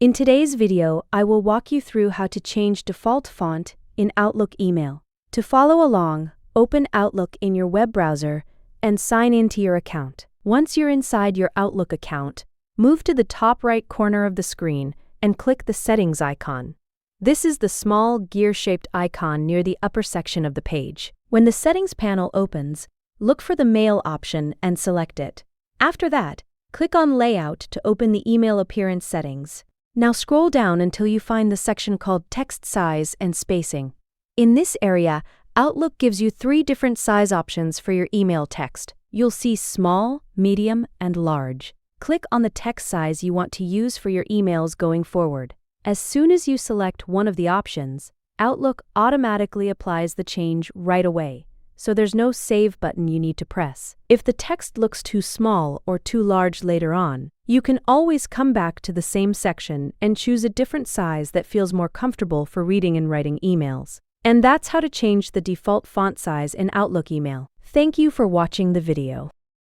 In today's video, I will walk you through how to change default font in Outlook email. To follow along, open Outlook in your web browser and sign into your account. Once you're inside your Outlook account, move to the top right corner of the screen and click the Settings icon. This is the small gear-shaped icon near the upper section of the page. When the Settings panel opens, look for the Mail option and select it. After that, click on Layout to open the email appearance settings. Now scroll down until you find the section called Text Size and Spacing. In this area, Outlook gives you 3 different size options for your email text. You'll see small, medium, and large. Click on the text size you want to use for your emails going forward. As soon as you select one of the options, Outlook automatically applies the change right away, so there's no Save button you need to press. If the text looks too small or too large later on, you can always come back to the same section and choose a different size that feels more comfortable for reading and writing emails. And that's how to change the default font size in Outlook email. Thank you for watching the video.